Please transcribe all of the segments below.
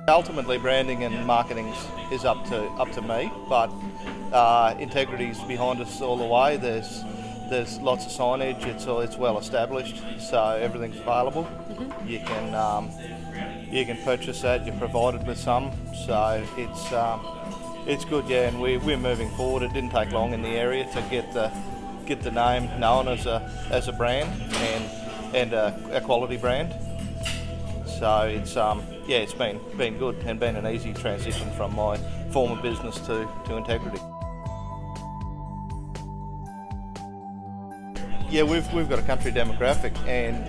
Ultimately, branding and marketing is up to me, but integrity's behind us all the way. There's lots of signage. It's well established, so everything's available. Mm-hmm. You can purchase that. You're provided with some, so it's good. Yeah, and we're moving forward. It didn't take long in the area to get the name known as a brand and a quality brand. So it's been good and been an easy transition from my former business to Integrity. Yeah, we've got a country demographic, and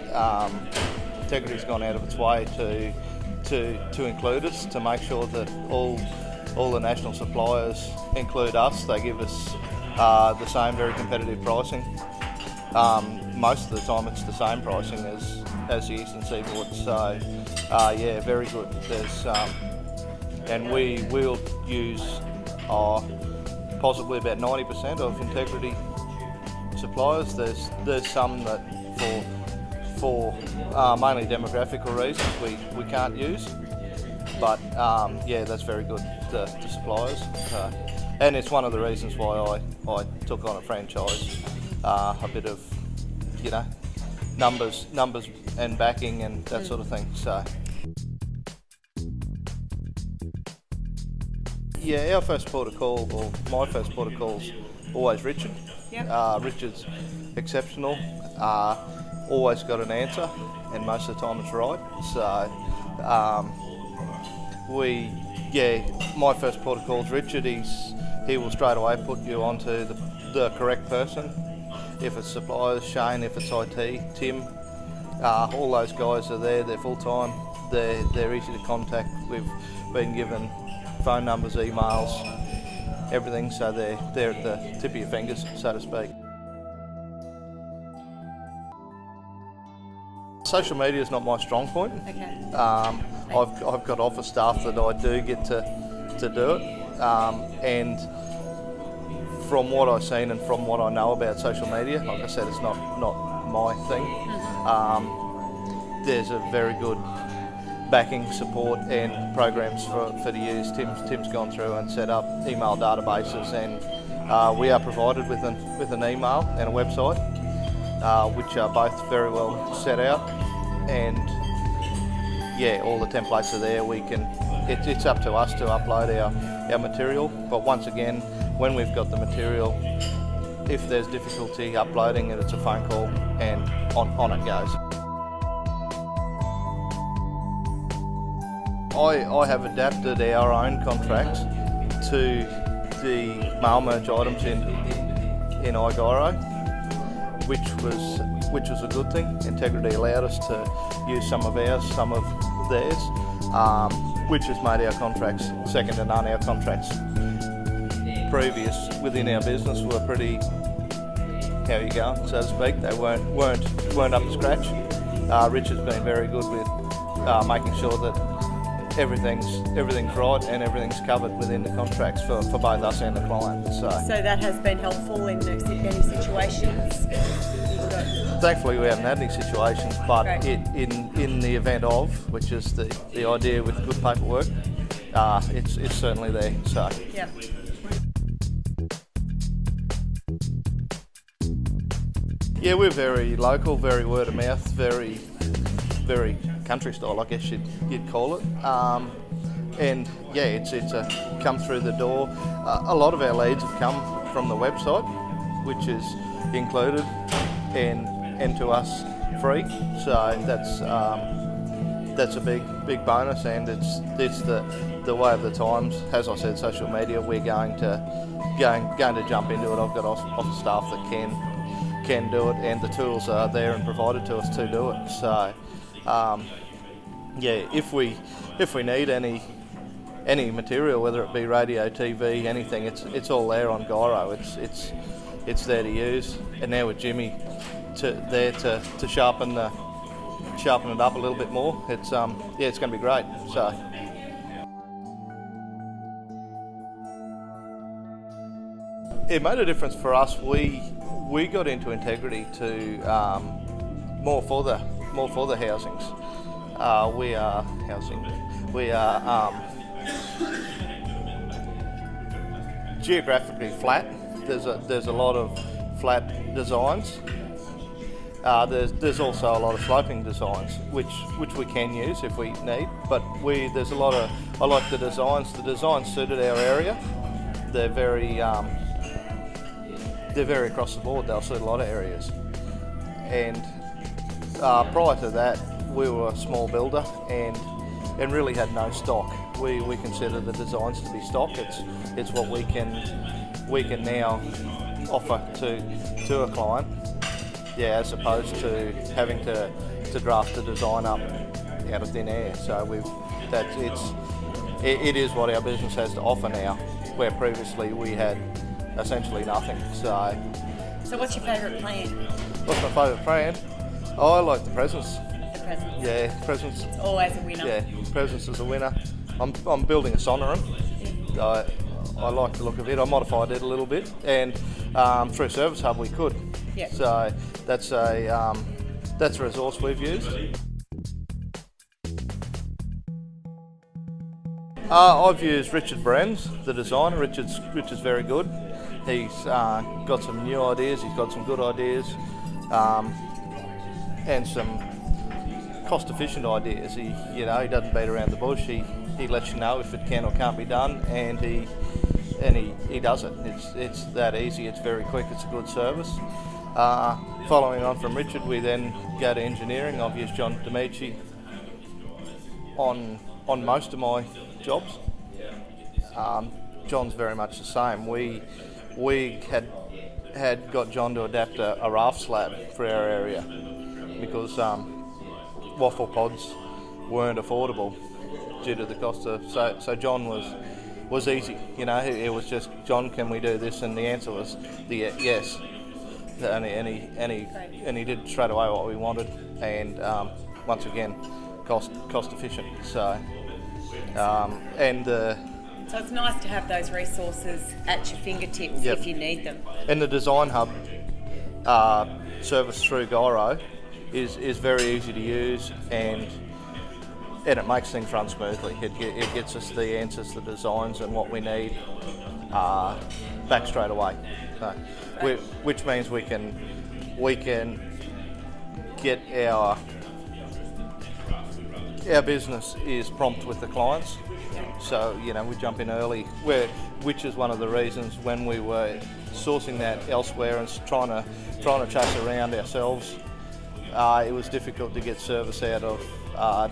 Integrity's gone out of its way to include us, to make sure that all the national suppliers include us. They give us the same very competitive pricing. Most of the time it's the same pricing as the Eastern Seaboard, so yeah, very good. There's and we'll use possibly about 90% of Integrity suppliers. There's some that for mainly demographical reasons we can't use, but yeah, that's very good to suppliers, and it's one of the reasons why I took on a franchise. A bit of numbers and backing and that sort of thing. So yeah, our first port of call, or my first port of call's always Richard. Yep. Richard's exceptional, always got an answer, and most of the time it's right. So my first port of call's Richard. He will straight away put you onto the correct person. If it's suppliers, Shane. If it's IT, Tim. All those guys are there. They're full time. They're easy to contact. We've been given phone numbers, emails, everything. So they're at the tip of your fingers, so to speak. Social media is not my strong point. Okay. I've got office staff that I do get to do it, and from what I've seen and from what I know about social media, like I said, it's not my thing. There's a very good backing, support and programs for to use. Tim's gone through and set up email databases, and we are provided with an email and a website, which are both very well set out, and yeah, all the templates are there. It's up to us to upload our material, but once again, when we've got the material, if there's difficulty uploading it, it's a phone call and on it goes. I have adapted our own contracts to the mail merge items in igyro, which was a good thing. Integrity allowed us to use some of ours, some of theirs, which has made our contracts second to none. Our contracts previous within our business were pretty, how you going, so to speak. They weren't up to scratch. Richard's been very good with making sure that everything's right and everything's covered within the contracts for both us and the client. So that has been helpful in any situations? Thankfully we haven't had any situations, but in the event of, which is the idea with good paperwork, it's certainly there. So yeah. Yeah, we're very local, very word of mouth, very country style, I guess you'd call it. And yeah, it's a come through the door. A lot of our leads have come from the website, which is included and to us free. So that's a big bonus, and it's the way of the times. As I said, social media, we're going to jump into it. I've got office staff that can do it, and the tools are there and provided to us to do it. So yeah, if we need any material, whether it be radio, TV, anything, it's all there on Gyro. It's there to use. And now with Jimmy to sharpen it up a little bit more, it's going to be great. So it made a difference for us. We got into Integrity to more for the housings. We are housing. We are geographically flat. There's a lot of flat designs. There's also a lot of sloping designs, which we can use if we need. But there's a lot of, I like the designs. The designs suited our area. They're very across the board. They'll suit a lot of areas. And prior to that, we were a small builder and really had no stock. We consider the designs to be stock. It's what we can now offer to a client. Yeah, as opposed to having to draft a design up out of thin air. So it is what our business has to offer now, where previously we had essentially nothing. So what's your favourite plan? What's my favourite brand? Oh, I like the Presence. The Presence. Yeah, Presence. It's always a winner. Yeah, Presence is a winner. I'm building a Sonoran. I like the look of it. I modified it a little bit, and through Service Hub we could. Yeah. So that's a resource we've used. I've used Richard Brens, the designer. Richard's very good. He's got some new ideas. He's got some good ideas, and some cost-efficient ideas. He doesn't beat around the bush. He lets you know if it can or can't be done, and he does it. It's that easy. It's very quick. It's a good service. Following on from Richard, we then go to engineering. I've used John D'Amici on most of my jobs. John's very much the same. We had got John to adapt a raft slab for our area because waffle pods weren't affordable due to the cost of. So John was easy. It was just, John, can we do this? And the answer was yes. And he did straight away what we wanted, and once again, cost efficient. So so it's nice to have those resources at your fingertips. Yep. If you need them. And the Design Hub service through Gyro is very easy to use, and it makes things run smoothly. It gets us the answers, the designs, and what we need back straight away. So, which means we can get our business is prompt with the clients. So we jump in early, which is one of the reasons when we were sourcing that elsewhere and trying to chase around ourselves. It was difficult to get service out of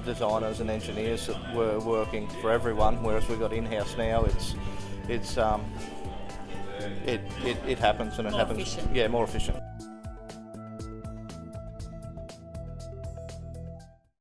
designers and engineers that were working for everyone, whereas we've got in-house now. It happens, and it happens. More efficient. Yeah, more efficient.